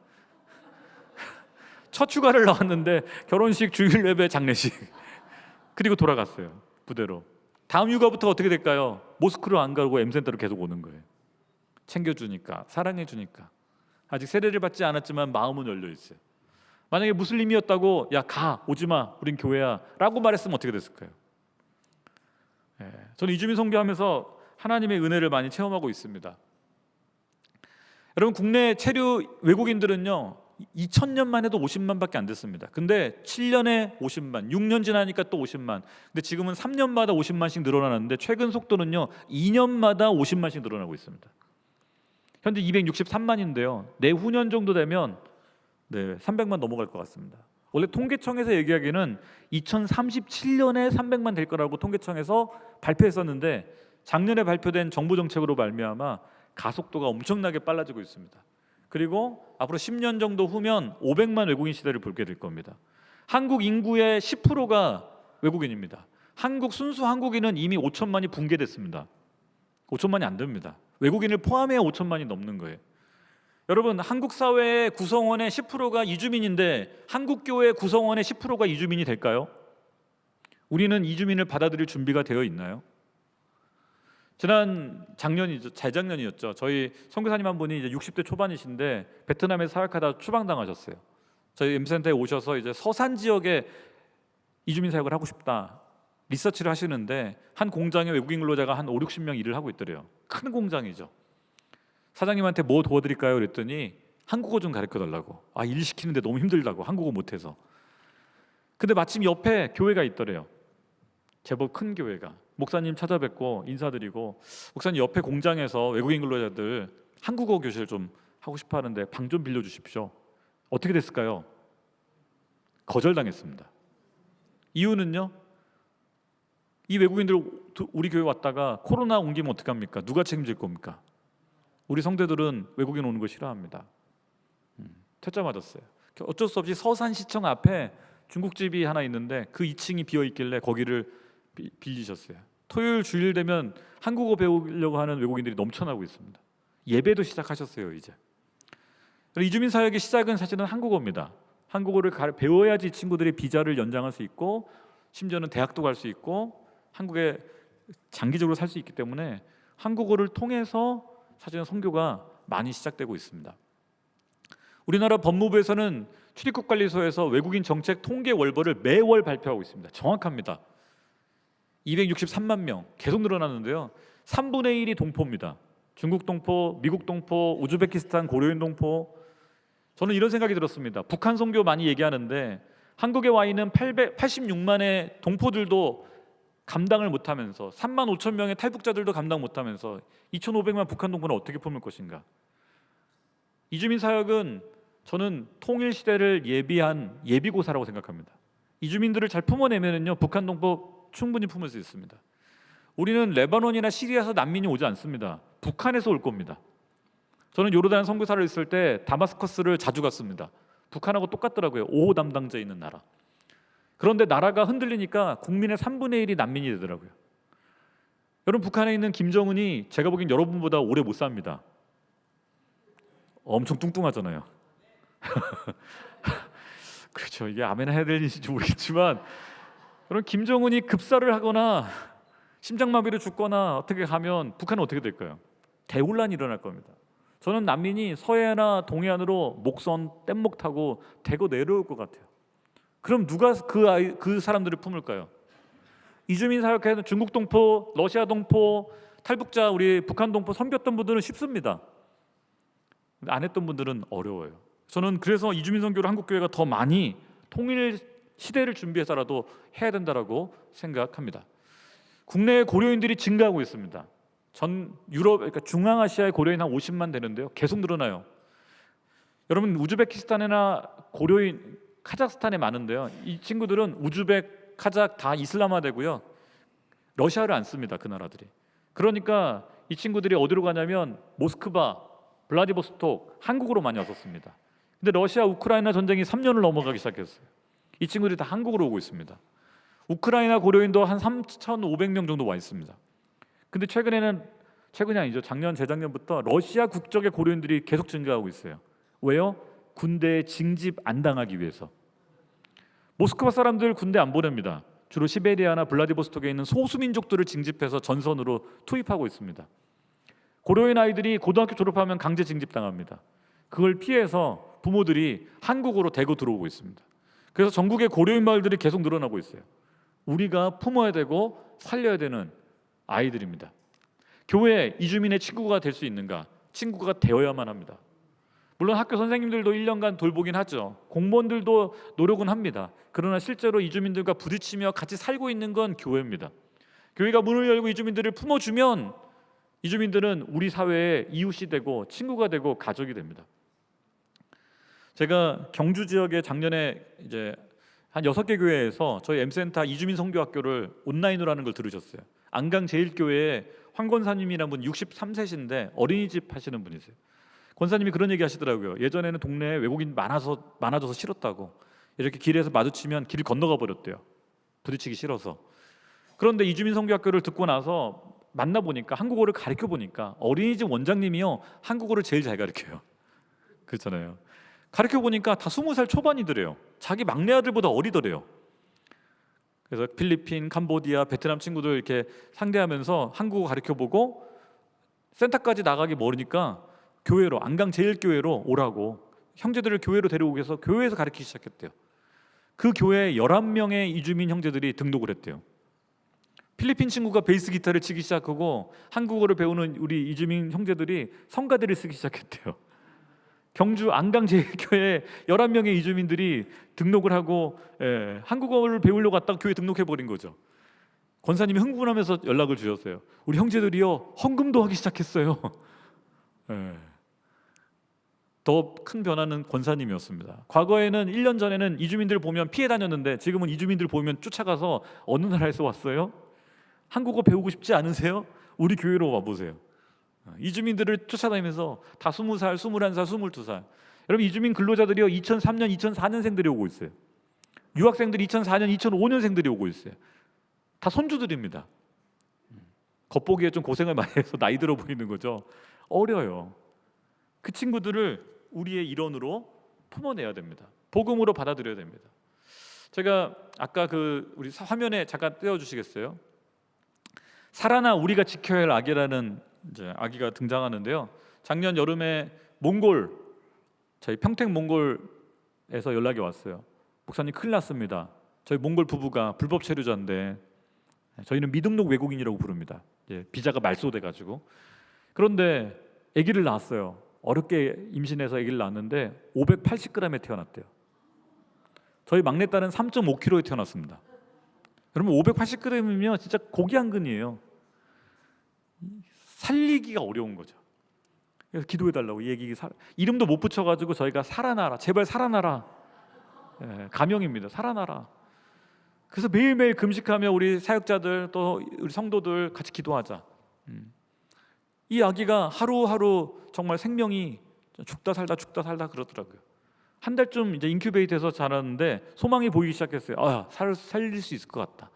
첫 휴가를 나왔는데 결혼식, 주일 예배, 장례식. 그리고 돌아갔어요, 부대로. 다음 휴가부터 어떻게 될까요? 모스크로 안 가고 M센터로 계속 오는 거예요. 챙겨주니까, 사랑해주니까. 아직 세례를 받지 않았지만 마음은 열려 있어요. 만약에 무슬림이었다고 야 가 오지마 우린 교회야 라고 말했으면 어떻게 됐을까요? 저는 이주민 선교하면서 하나님의 은혜를 많이 체험하고 있습니다. 여러분 국내 체류 외국인들은요 2000년만 해도 50만밖에 안 됐습니다. 근데 7년에 50만, 6년 지나니까 또 50만. 근데 지금은 3년마다 50만씩 늘어나는데 최근 속도는요 2년마다 50만씩 늘어나고 있습니다. 현재 263만인데요. 내후년 정도 되면 300만 넘어갈 것 같습니다. 원래 통계청에서 얘기하기는 2037년에 300만 될 거라고 통계청에서 발표했었는데 작년에 발표된 정부 정책으로 말미암아 가속도가 엄청나게 빨라지고 있습니다. 그리고 앞으로 10년 정도 후면 500만 외국인 시대를 보게 될 겁니다. 한국 인구의 10%가 외국인입니다. 한국 순수 한국인은 이미 5천만이 붕괴됐습니다. 5천만이 안 됩니다. 외국인을 포함해야 5천만이 넘는 거예요. 여러분 한국 사회의 구성원의 10%가 이주민인데 한국 교회 구성원의 10%가 이주민이 될까요? 우리는 이주민을 받아들일 준비가 되어 있나요? 재작년이었죠. 저희 선교사님 한 분이 이제 60대 초반이신데 베트남에 사역하다 추방당하셨어요. 저희 M센터에 오셔서 이제 서산 지역에 이주민 사역을 하고 싶다 리서치를 하시는데 한 공장에 외국인 근로자가 한 5, 60명 일을 하고 있더래요. 큰 공장이죠. 사장님한테 뭐 도와드릴까요? 그랬더니 한국어 좀 가르쳐 달라고. 일 시키는데 너무 힘들다고 한국어 못해서. 근데 마침 옆에 교회가 있더래요. 제법 큰 교회가. 목사님 찾아뵙고 인사드리고 목사님 옆에 공장에서 외국인 근로자들 한국어 교실 좀 하고 싶어 하는데 방 좀 빌려주십시오. 어떻게 됐을까요? 거절당했습니다. 이유는요? 이 외국인들 우리 교회 왔다가 코로나 옮기면 어떡합니까? 누가 책임질 겁니까? 우리 성도들은 외국인 오는 거 싫어합니다. 퇴짜 맞았어요. 어쩔 수 없이 서산시청 앞에 중국집이 하나 있는데 그 2층이 비어있길래 거기를 빌리셨어요. 토요일 주일 되면 한국어 배우려고 하는 외국인들이 넘쳐나고 있습니다. 예배도 시작하셨어요. 이제 이주민 사역의 시작은 사실은 한국어입니다. 한국어를 배워야지 친구들이 비자를 연장할 수 있고 심지어는 대학도 갈 수 있고 한국에 장기적으로 살 수 있기 때문에 한국어를 통해서 사실은 선교가 많이 시작되고 있습니다. 우리나라 법무부에서는 출입국관리소에서 외국인 정책 통계 월보를 매월 발표하고 있습니다. 정확합니다. 263만 명 계속 늘어나는데요. 3분의 1이 동포입니다. 중국 동포, 미국 동포, 우즈베키스탄 고려인 동포. 저는 이런 생각이 들었습니다. 북한 선교 많이 얘기하는데 한국에 와 있는 86만의 동포들도 감당을 못하면서 3만 5천 명의 탈북자들도 감당 못하면서 2,500만 북한 동포는 어떻게 품을 것인가. 이주민 사역은 저는 통일 시대를 예비한 예비고사라고 생각합니다. 이주민들을 잘 품어내면요 북한 동포 충분히 품을 수 있습니다. 우리는 레바논이나 시리아에서 난민이 오지 않습니다. 북한에서 올 겁니다. 저는 요르단 선교사를 있을 때 다마스커스를 자주 갔습니다. 북한하고 똑같더라고요. 5호 담당자 있는 나라. 그런데 나라가 흔들리니까 국민의 3분의 1이 난민이 되더라고요. 여러분 북한에 있는 김정은이 제가 보기엔 여러분보다 오래 못 삽니다. 엄청 뚱뚱하잖아요. 그렇죠. 이게 아멘 해야 될 일인지 모르겠지만 여러분 김정은이 급사를 하거나 심장마비로 죽거나 어떻게 가면 북한은 어떻게 될까요? 대혼란이 일어날 겁니다. 저는 난민이 서해나 동해안으로 목선 뗏목 타고 대거 내려올 것 같아요. 그럼 누가 그 사람들을 품을까요? 이주민 사역하는 중국 동포, 러시아 동포, 탈북자, 우리 북한 동포 섬겼던 분들은 쉽습니다. 안 했던 분들은 어려워요. 저는 그래서 이주민 선교를 한국교회가 더 많이 통일 시대를 준비해서라도 해야 된다라고 생각합니다. 국내의 고려인들이 증가하고 있습니다. 전 유럽, 그러니까 중앙아시아의 고려인 한 50만 되는데요. 계속 늘어나요. 여러분 우즈베키스탄이나 고려인, 카자흐스탄에 많은데요. 이 친구들은 우즈벡, 카자흐 다 이슬람화되고요. 러시아를 안 씁니다. 그 나라들이. 그러니까 이 친구들이 어디로 가냐면 모스크바, 블라디보스톡, 한국으로 많이 왔었습니다. 근데 러시아 우크라이나 전쟁이 3년을 넘어가기 시작했어요. 이 친구들이 다 한국으로 오고 있습니다. 우크라이나 고려인도 한 3,500명 정도 와 있습니다. 근데 최근이 아니죠. 작년, 재작년부터 러시아 국적의 고려인들이 계속 증가하고 있어요. 왜요? 군대에 징집 안 당하기 위해서. 모스크바 사람들 군대 안 보냅니다. 주로 시베리아나 블라디보스톡에 있는 소수민족들을 징집해서 전선으로 투입하고 있습니다. 고려인 아이들이 고등학교 졸업하면 강제 징집당합니다. 그걸 피해서 부모들이 한국으로 대거 들어오고 있습니다. 그래서 전국의 고려인 마을들이 계속 늘어나고 있어요. 우리가 품어야 되고 살려야 되는 아이들입니다. 교회 이주민의 친구가 될 수 있는가? 친구가 되어야만 합니다. 물론 학교 선생님들도 1년간 돌보긴 하죠. 공무원들도 노력은 합니다. 그러나 실제로 이주민들과 부딪히며 같이 살고 있는 건 교회입니다. 교회가 문을 열고 이주민들을 품어주면 이주민들은 우리 사회의 이웃이 되고 친구가 되고 가족이 됩니다. 제가 경주 지역에 작년에 이제 한 6개 교회에서 저희 M센터 이주민 선교학교를 온라인으로 하는 걸 들으셨어요. 안강제일교회에 황 권사님이라는 분 63세신데 어린이집 하시는 분이세요. 권사님이 그런 얘기 하시더라고요. 예전에는 동네에 외국인 많아져서 싫었다고. 이렇게 길에서 마주치면 길 건너가 버렸대요. 부딪히기 싫어서. 그런데 이주민 선교학교를 듣고 나서 만나보니까 한국어를 가르쳐 보니까 어린이집 원장님이요 한국어를 제일 잘 가르쳐요. 그렇잖아요. 가르쳐 보니까 다 20살 초반이더래요. 자기 막내 아들보다 어리더래요. 그래서 필리핀, 캄보디아, 베트남 친구들 이렇게 상대하면서 한국어 가르쳐 보고 센터까지 나가기 멀으니까 교회로 안강제일교회로 오라고 형제들을 교회로 데려오기 위해서 교회에서 가르치기 시작했대요. 그 교회에 11명의 이주민 형제들이 등록을 했대요. 필리핀 친구가 베이스 기타를 치기 시작하고 한국어를 배우는 우리 이주민 형제들이 성가대를 쓰기 시작했대요. 경주 안강제일교회 11명의 이주민들이 등록을 하고 한국어를 배우려고 갔다가 교회 등록해버린 거죠. 권사님이 흥분하면서 연락을 주셨어요. 우리 형제들이요 헌금도 하기 시작했어요. 더 큰 변화는 권사님이었습니다. 과거에는 1년 전에는 이주민들 보면 피해 다녔는데 지금은 이주민들 보면 쫓아가서 어느 나라에서 왔어요? 한국어 배우고 싶지 않으세요? 우리 교회로 와보세요. 이주민들을 쫓아다니면서 다 20살, 21살, 22살. 여러분 이주민 근로자들이요 2003년, 2004년생들이 오고 있어요. 유학생들이 2004년, 2005년생들이 오고 있어요. 다 손주들입니다. 겉보기에 좀 고생을 많이 해서 나이 들어 보이는 거죠. 어려요. 그 친구들을 우리의 일원으로 품어내야 됩니다. 복음으로 받아들여야 됩니다. 제가 아까 우리 화면에 잠깐 띄워주시겠어요? 살아나 우리가 지켜야 할 아기라는 이제 아기가 등장하는데요. 작년 여름에 저희 평택 몽골에서 연락이 왔어요. 목사님 큰일 났습니다. 저희 몽골 부부가 불법 체류자인데 저희는 미등록 외국인이라고 부릅니다. 비자가 말소돼가지고 그런데 아기를 낳았어요. 어렵게 임신해서 아기를 낳았는데 580g에 태어났대요. 저희 막내딸은 3.5kg에 태어났습니다. 여러분 580g이면 진짜 고기 한 근이에요. 살리기가 어려운 거죠. 그래서 기도해달라고 이 얘기 이름도 못 붙여가지고 저희가 살아나라 제발 살아나라 가명입니다. 살아나라. 그래서 매일매일 금식하며 우리 사역자들 또 우리 성도들 같이 기도하자. 이 아기가 하루하루 정말 생명이 죽다 살다 그러더라고요. 한 달쯤 이제 인큐베이트해서 자랐는데 소망이 보이기 시작했어요. 살릴 수 있을 것 같다.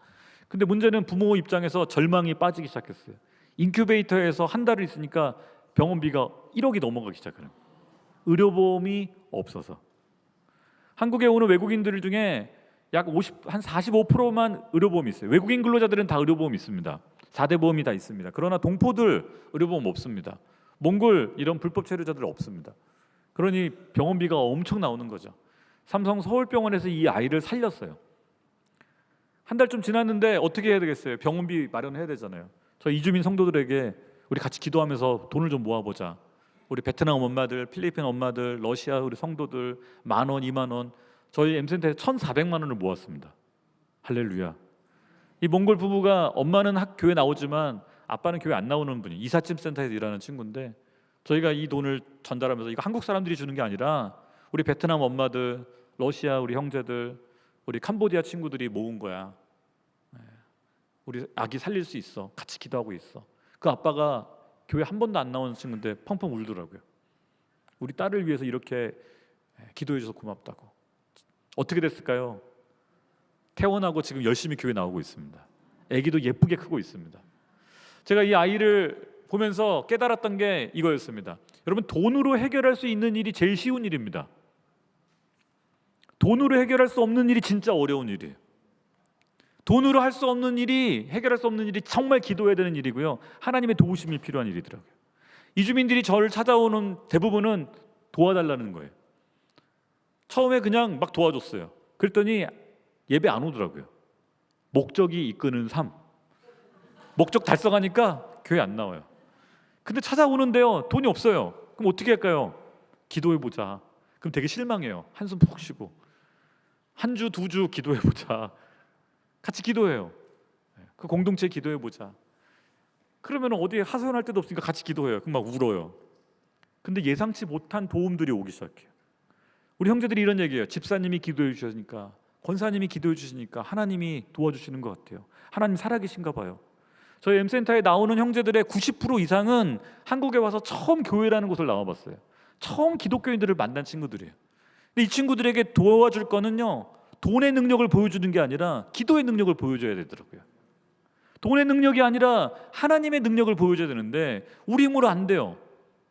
근데 문제는 부모 입장에서 절망이 빠지기 시작했어요. 인큐베이터에서 한 달을 있으니까 병원비가 1억이 넘어가기 시작해요. 의료보험이 없어서. 한국에 오는 외국인들 중에 약 45%만 의료보험이 있어요. 외국인 근로자들은 다 의료보험이 있습니다. 4대 보험이 다 있습니다. 그러나 동포들 의료보험 없습니다. 몽골 이런 불법 체류자들 없습니다. 그러니 병원비가 엄청 나오는 거죠. 삼성 서울병원에서 이 아이를 살렸어요. 한 달쯤 지났는데 어떻게 해야 되겠어요? 병원비 마련해야 되잖아요. 저 이주민 성도들에게 우리 같이 기도하면서 돈을 좀 모아보자. 우리 베트남 엄마들, 필리핀 엄마들, 러시아 우리 성도들 10,000원, 20,000원 저희 M센터에 1,400만 원을 모았습니다. 할렐루야. 이 몽골 부부가 엄마는 교회 나오지만 아빠는 교회 안 나오는 분이 이삿짐 센터에서 일하는 친구인데 저희가 이 돈을 전달하면서 이거 한국 사람들이 주는 게 아니라 우리 베트남 엄마들, 러시아 우리 형제들, 우리 캄보디아 친구들이 모은 거야. 우리 아기 살릴 수 있어. 같이 기도하고 있어. 그 아빠가 교회 한 번도 안 나오는 친구인데 펑펑 울더라고요. 우리 딸을 위해서 이렇게 기도해 줘서 고맙다고. 어떻게 됐을까요? 퇴원하고 지금 열심히 교회 나오고 있습니다. 아기도 예쁘게 크고 있습니다. 제가 이 아이를 보면서 깨달았던 게 이거였습니다. 여러분 돈으로 해결할 수 있는 일이 제일 쉬운 일입니다. 돈으로 해결할 수 없는 일이 진짜 어려운 일이에요. 돈으로 할 수 없는 일이 해결할 수 없는 일이 정말 기도해야 되는 일이고요. 하나님의 도우심이 필요한 일이더라고요. 이주민들이 저를 찾아오는 대부분은 도와달라는 거예요. 처음에 그냥 막 도와줬어요. 그랬더니 예배 안 오더라고요. 목적이 이끄는 삶. 목적 달성하니까 교회 안 나와요. 근데 찾아오는데요, 돈이 없어요. 그럼 어떻게 할까요? 기도해보자. 그럼 되게 실망해요. 한숨 푹 쉬고 한 주, 두 주 기도해보자. 같이 기도해요. 그 공동체 기도해보자. 그러면 어디에 하소연할 데도 없으니까 같이 기도해요. 그럼 막 울어요. 근데 예상치 못한 도움들이 오기 시작해요. 우리 형제들이 이런 얘기해요. 집사님이 기도해 주시니까, 권사님이 기도해 주시니까 하나님이 도와주시는 것 같아요. 하나님 살아계신가 봐요. 저희 M센터에 나오는 형제들의 90% 이상은 한국에 와서 처음 교회라는 곳을 나와봤어요. 처음 기독교인들을 만난 친구들이에요. 근데 이 친구들에게 도와줄 거는요, 돈의 능력을 보여주는 게 아니라 기도의 능력을 보여줘야 되더라고요. 돈의 능력이 아니라 하나님의 능력을 보여줘야 되는데 우리 힘으로 안 돼요.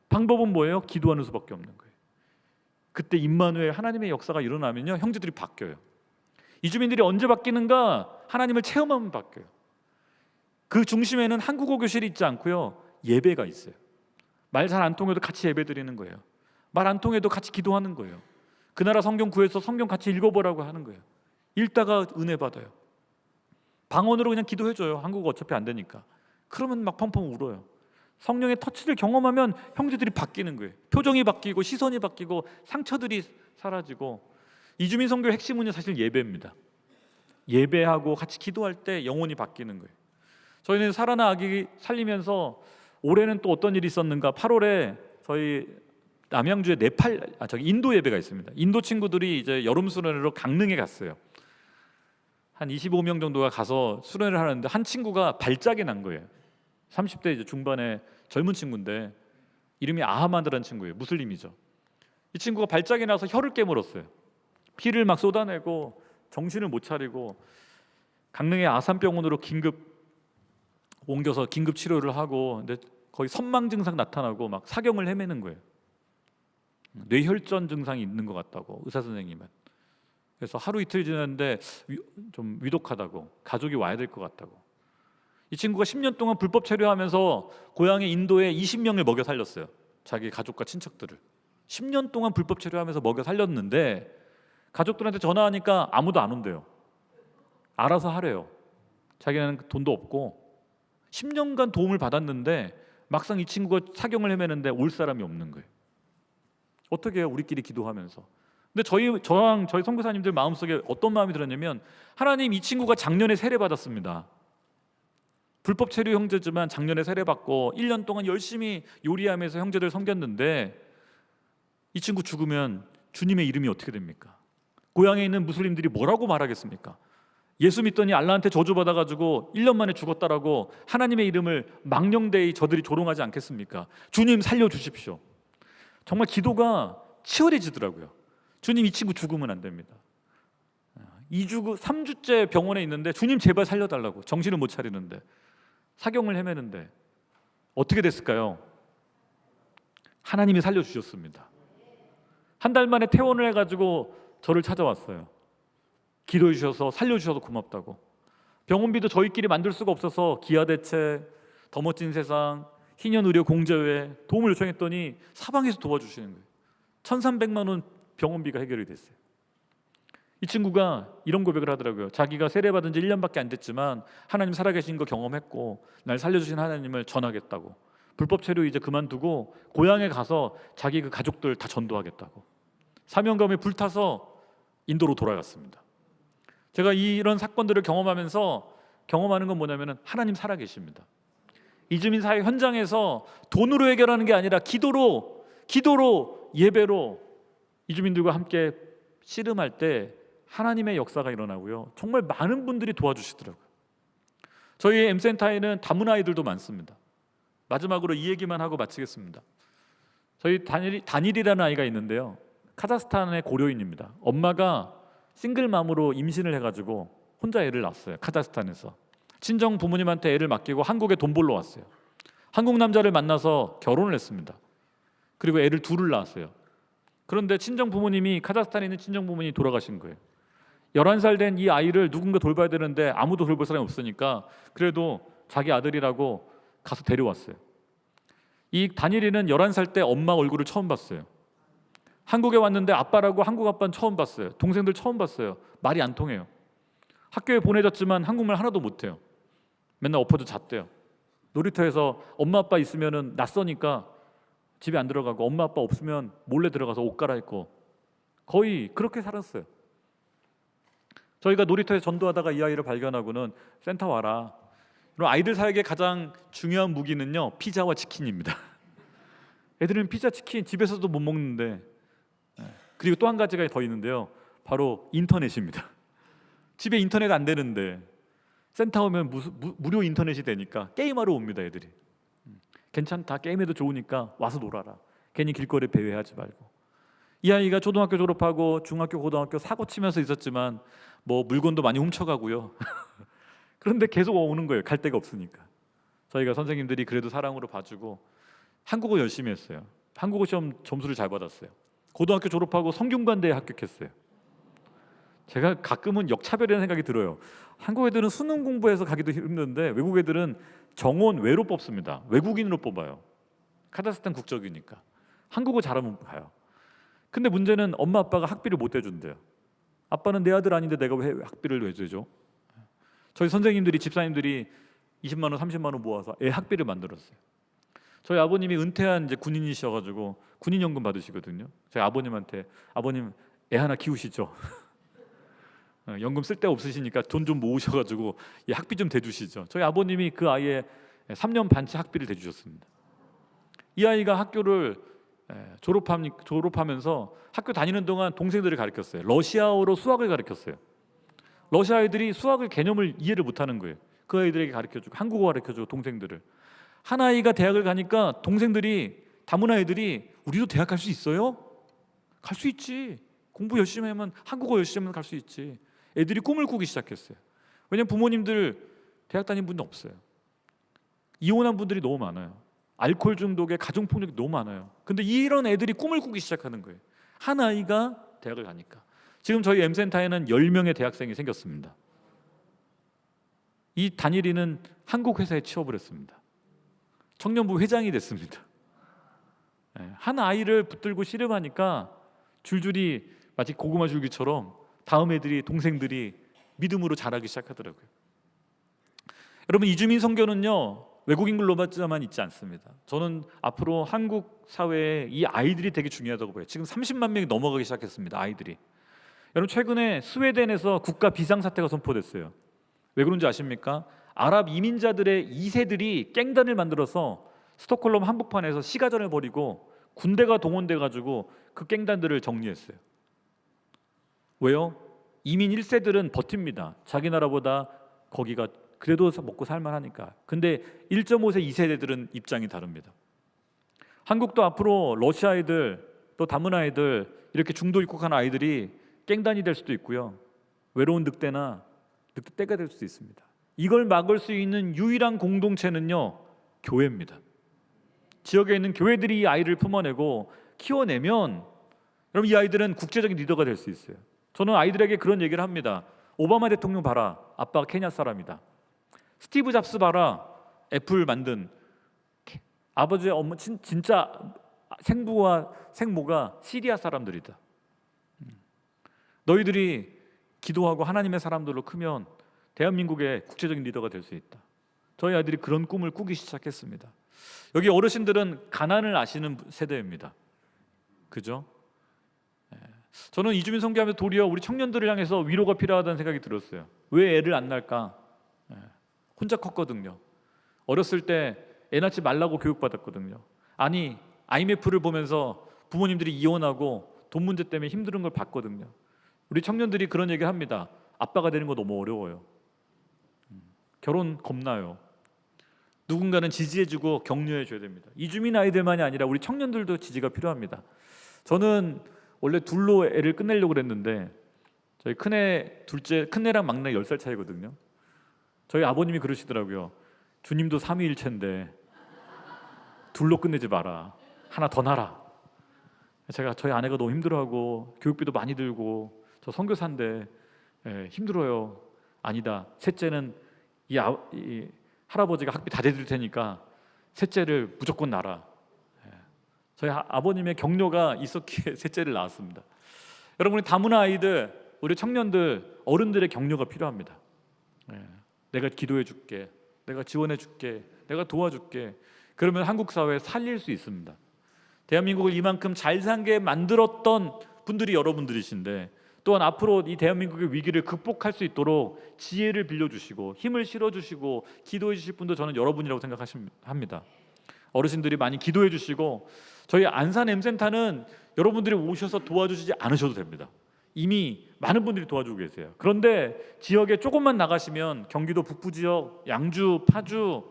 방법은 뭐예요? 기도하는 수밖에 없는 거예요. 그때 임마누엘 하나님의 역사가 일어나면요, 형제들이 바뀌어요. 이주민들이 언제 바뀌는가? 하나님을 체험하면 바뀌어요. 그 중심에는 한국어 교실이 있지 않고요, 예배가 있어요. 말 잘 안 통해도 같이 예배 드리는 거예요. 말 안 통해도 같이 기도하는 거예요. 그 나라 성경 구해서 성경 같이 읽어보라고 하는 거예요. 읽다가 은혜 받아요. 방언으로 그냥 기도해줘요. 한국어 어차피 안 되니까. 그러면 막 펑펑 울어요. 성령의 터치를 경험하면 형제들이 바뀌는 거예요. 표정이 바뀌고 시선이 바뀌고 상처들이 사라지고. 이주민 선교의 핵심은요, 사실 예배입니다. 예배하고 같이 기도할 때 영혼이 바뀌는 거예요. 저희는 살아나 아기 살리면서 올해는 또 어떤 일이 있었는가? 8월에 저희 남양주에 인도 예배가 있습니다. 인도 친구들이 이제 여름 수련회로 강릉에 갔어요. 한 25명 정도가 가서 수련회를 하는데 한 친구가 발작이 난 거예요. 30대 이제 중반의 젊은 친구인데 이름이 아하마드라는 친구예요. 무슬림이죠. 이 친구가 발작이 나서 혀를 깨물었어요. 피를 막 쏟아내고 정신을 못 차리고 강릉의 아산병원으로 긴급 옮겨서 긴급 치료를 하고, 근데 거의 선망 증상 나타나고 막 사경을 헤매는 거예요. 뇌혈전 증상이 있는 것 같다고 의사 선생님은. 그래서 하루 이틀 지났는데 좀 위독하다고, 가족이 와야 될 것 같다고. 이 친구가 10년 동안 불법 체류하면서 고향의 인도에 20명을 먹여 살렸어요. 자기 가족과 친척들을 10년 동안 불법 체류하면서 먹여 살렸는데 가족들한테 전화하니까 아무도 안 온대요. 알아서 하래요. 자기는 돈도 없고 10년간 도움을 받았는데 막상 이 친구가 사경을 헤매는데 올 사람이 없는 거예요. 어떻게 해요? 우리끼리 기도하면서. 근데 저랑 저희 선교사님들 마음속에 어떤 마음이 들었냐면, 하나님, 이 친구가 작년에 세례받았습니다. 불법 체류 형제지만 작년에 세례받고 1년 동안 열심히 요리하면서 형제들 섬겼는데 이 친구 죽으면 주님의 이름이 어떻게 됩니까? 고향에 있는 무슬림들이 뭐라고 말하겠습니까? 예수 믿더니 알라한테 저주받아가지고 1년 만에 죽었다라고 하나님의 이름을 망령되이 저들이 조롱하지 않겠습니까? 주님 살려주십시오. 정말 기도가 치열해지더라고요. 주님, 이 친구 죽으면 안 됩니다. 2주, 3주째 병원에 있는데 주님 제발 살려달라고. 정신을 못 차리는데, 사경을 헤매는데 어떻게 됐을까요? 하나님이 살려주셨습니다. 한 달 만에 퇴원을 해가지고 저를 찾아왔어요. 기도해 주셔서 살려주셔서 고맙다고. 병원비도 저희끼리 만들 수가 없어서 기아대책, 더 멋진 세상, 희년의료 공제회 도움을 요청했더니 사방에서 도와주시는 거예요. 1,300만 원 병원비가 해결이 됐어요. 이 친구가 이런 고백을 하더라고요. 자기가 세례받은 지 1년밖에 안 됐지만 하나님 살아계신 거 경험했고 날 살려주신 하나님을 전하겠다고. 불법 체류 이제 그만두고 고향에 가서 자기 그 가족들 다 전도하겠다고. 사명감에 불타서 인도로 돌아갔습니다. 제가 이런 사건들을 경험하면서 경험하는 건 뭐냐면 하나님 살아계십니다. 이주민 사회 현장에서 돈으로 해결하는 게 아니라 기도로 예배로 이주민들과 함께 씨름할 때 하나님의 역사가 일어나고요. 정말 많은 분들이 도와주시더라고요. 저희 M센터에는 다문 아이들도 많습니다. 마지막으로 이 얘기만 하고 마치겠습니다. 저희 단일이라는 아이가 있는데요. 카자흐스탄의 고려인입니다. 엄마가 싱글맘으로 임신을 해가지고 혼자 애를 낳았어요. 카자흐스탄에서. 친정 부모님한테 애를 맡기고 한국에 돈 벌러 왔어요. 한국 남자를 만나서 결혼을 했습니다. 그리고 애를 둘을 낳았어요. 그런데 친정 부모님이, 카자흐스탄에 있는 친정 부모님이 돌아가신 거예요. 11살 된 이 아이를 누군가 돌봐야 되는데 아무도 돌볼 사람이 없으니까 그래도 자기 아들이라고 가서 데려왔어요. 이 다니엘이는 11살 때 엄마 얼굴을 처음 봤어요. 한국에 왔는데 아빠라고 한국 아빠는 처음 봤어요. 동생들 처음 봤어요. 말이 안 통해요. 학교에 보내졌지만 한국말 하나도 못해요. 맨날 엎어져 잤대요. 놀이터에서 엄마 아빠 있으면은 낯서니까 집에 안 들어가고 엄마 아빠 없으면 몰래 들어가서 옷 갈아입고 거의 그렇게 살았어요. 저희가 놀이터에서 전도하다가 이 아이를 발견하고는 센터 와라. 그럼 아이들 사이에 가장 중요한 무기는요, 피자와 치킨입니다. 애들은 피자, 치킨 집에서도 못 먹는데, 그리고 또 한 가지가 더 있는데요, 바로 인터넷입니다. 집에 인터넷 안 되는데 센터 오면 무료 인터넷이 되니까 게임하러 옵니다. 애들이. 괜찮다, 게임해도 좋으니까 와서 놀아라. 괜히 길거리에 배회하지 말고. 이 아이가 초등학교 졸업하고 중학교, 고등학교 사고 치면서 있었지만 뭐 물건도 많이 훔쳐가고요. 그런데 계속 오는 거예요. 갈 데가 없으니까. 저희가 선생님들이 그래도 사랑으로 봐주고 한국어 열심히 했어요. 한국어 시험 점수를 잘 받았어요. 고등학교 졸업하고 성균관대에 합격했어요. 제가 가끔은 역차별이라는 생각이 들어요. 한국 애들은 수능 공부해서 가기도 힘든데 외국 애들은 정원 외로 뽑습니다. 외국인으로 뽑아요. 카자흐스탄 국적이니까. 한국어 잘하면 가요. 근데 문제는 엄마 아빠가 학비를 못 대준대요. 아빠는 내 아들 아닌데 내가 왜 학비를 왜 대줘? 저희 선생님들이, 집사님들이 20만 원, 30만 원 모아서 애 학비를 만들었어요. 저희 아버님이 은퇴한 이제 군인이셔가지고 군인연금 받으시거든요. 저희 아버님한테 아버님 애 하나 키우시죠. 연금 쓸 데 없으시니까 돈 좀 모으셔가지고 학비 좀 대주시죠. 저희 아버님이 그 아이의 3년 반치 학비를 대주셨습니다. 이 아이가 학교를 졸업하면서 학교 다니는 동안 동생들을 가르쳤어요. 러시아어로 수학을 가르쳤어요. 러시아 애들이 수학을 개념을 이해를 못하는 거예요. 그 아이들에게 가르쳐주고 한국어 가르쳐주고 동생들을. 한 아이가 대학을 가니까 동생들이 다문화 애들이 우리도 대학 갈 수 있어요? 갈 수 있지. 공부 열심히 하면 한국어 열심히 하면 갈 수 있지. 애들이 꿈을 꾸기 시작했어요. 왜냐하면 부모님들 대학 다닌 분도 없어요. 이혼한 분들이 너무 많아요. 알코올 중독에 가정폭력이 너무 많아요. 근데 이런 애들이 꿈을 꾸기 시작하는 거예요. 한 아이가 대학을 가니까. 지금 저희 M센터에는 10명의 대학생이 생겼습니다. 이 단일이는 한국 회사에 취업을 했습니다. 청년부 회장이 됐습니다. 한 아이를 붙들고 씨름하니까 줄줄이 마치 고구마 줄기처럼 다음 애들이, 동생들이 믿음으로 자라기 시작하더라고요. 여러분, 이주민 선교는요, 외국인 글로벌자만 있지 않습니다. 저는 앞으로 한국 사회에 이 아이들이 되게 중요하다고 봐요. 지금 30만 명이 넘어가기 시작했습니다. 아이들이. 여러분, 최근에 스웨덴에서 국가 비상사태가 선포됐어요. 왜 그런지 아십니까? 아랍 이민자들의 2세들이 깽단을 만들어서 스톡홀름 한복판에서 시가전을 벌이고 군대가 동원돼 가지고 그 깽단들을 정리했어요. 왜요? 이민 1세들은 버팁니다. 자기 나라보다 거기가 그래도 먹고 살만하니까. 근데 1.5세 2세대들은 입장이 다릅니다. 한국도 앞으로 러시아 애들, 또 다문화 애들, 이렇게 중도 입국한 아이들이 깽단이 될 수도 있고요. 외로운 늑대나 늑대떼가 될 수도 있습니다. 이걸 막을 수 있는 유일한 공동체는요, 교회입니다. 지역에 있는 교회들이 이 아이를 품어내고 키워내면 여러분, 이 아이들은 국제적인 리더가 될 수 있어요. 저는 아이들에게 그런 얘기를 합니다. 오바마 대통령 봐라, 아빠가 케냐 사람이다. 스티브 잡스 봐라, 애플 만든 아버지의 엄마 진짜 생부와 생모가 시리아 사람들이다. 너희들이 기도하고 하나님의 사람들로 크면 대한민국의 국제적인 리더가 될 수 있다. 저희 아이들이 그런 꿈을 꾸기 시작했습니다. 여기 어르신들은 가난을 아시는 세대입니다. 그죠? 저는 이주민 선교하면서 도리어 우리 청년들을 향해서 위로가 필요하다는 생각이 들었어요. 왜 애를 안 낳을까? 혼자 컸거든요. 어렸을 때 애 낳지 말라고 교육받았거든요. 아니, IMF를 보면서 부모님들이 이혼하고 돈 문제 때문에 힘든 걸 봤거든요. 우리 청년들이 그런 얘기를 합니다. 아빠가 되는 거 너무 어려워요. 결혼 겁나요. 누군가는 지지해주고 격려해줘야 됩니다. 이주민 아이들만이 아니라 우리 청년들도 지지가 필요합니다. 저는 원래 둘로 애를 끝내려고 그랬는데 저희 큰애, 둘째, 큰애랑 막내 10살 차이거든요. 저희 아버님이 그러시더라고요. 주님도 삼위일체인데 둘로 끝내지 마라. 하나 더 낳아라. 제가 저희 아내가 너무 힘들어하고 교육비도 많이 들고 저 선교사인데 힘들어요. 아니다. 셋째는 이 할아버지가 학비 다 대줄 테니까 셋째를 무조건 낳아라. 저희 아버님의 격려가 있었기에 셋째를 낳았습니다. 여러분이 다문화 아이들, 우리 청년들, 어른들의 격려가 필요합니다. 내가 기도해 줄게, 내가 지원해 줄게, 내가 도와줄게. 그러면 한국 사회 살릴 수 있습니다. 대한민국을 이만큼 잘 살게 만들었던 분들이 여러분들이신데, 또한 앞으로 이 대한민국의 위기를 극복할 수 있도록 지혜를 빌려주시고 힘을 실어주시고 기도해 주실 분도 저는 여러분이라고 생각합니다. 어르신들이 많이 기도해 주시고, 저희 안산 M센터는 여러분들이 오셔서 도와주시지 않으셔도 됩니다. 이미 많은 분들이 도와주고 계세요. 그런데 지역에 조금만 나가시면 경기도 북부 지역, 양주, 파주,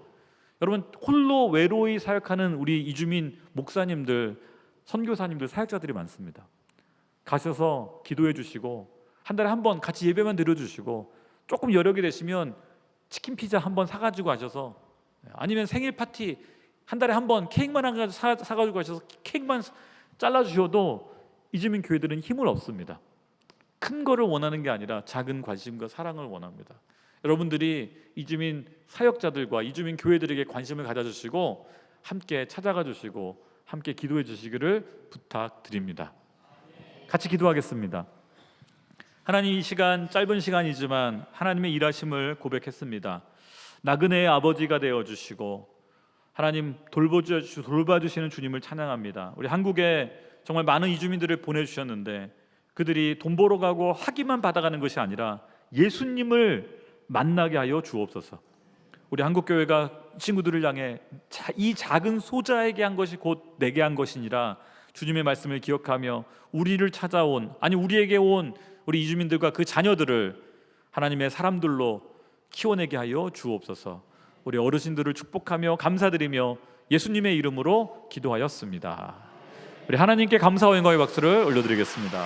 여러분 홀로 외로이 사역하는 우리 이주민 목사님들, 선교사님들, 사역자들이 많습니다. 가셔서 기도해 주시고 한 달에 한 번 같이 예배만 드려주시고, 조금 여력이 되시면 치킨 피자 한 번 사가지고 가셔서, 아니면 생일 파티 한 달에 한 번 케이크만 한 가지 사가지고 가셔서 케이크만 잘라주셔도 이주민 교회들은 힘을 얻습니다. 큰 거를 원하는 게 아니라 작은 관심과 사랑을 원합니다. 여러분들이 이주민 사역자들과 이주민 교회들에게 관심을 가져주시고 함께 찾아가 주시고 함께 기도해 주시기를 부탁드립니다. 같이 기도하겠습니다. 하나님, 이 시간 짧은 시간이지만 하나님의 일하심을 고백했습니다. 나그네의 아버지가 되어주시고 하나님 돌봐주시는 주님을 찬양합니다. 우리 한국에 정말 많은 이주민들을 보내주셨는데 그들이 돈 벌어 가고 학위만 받아가는 것이 아니라 예수님을 만나게 하여 주옵소서. 우리 한국교회가 친구들을 향해 이 작은 소자에게 한 것이 곧 내게 한 것이니라 주님의 말씀을 기억하며 우리를 찾아온, 아니 우리에게 온 우리 이주민들과 그 자녀들을 하나님의 사람들로 키워내게 하여 주옵소서. 우리 어르신들을 축복하며 감사드리며 예수님의 이름으로 기도하였습니다. 우리 하나님께 감사와 영광의 박수를 올려드리겠습니다.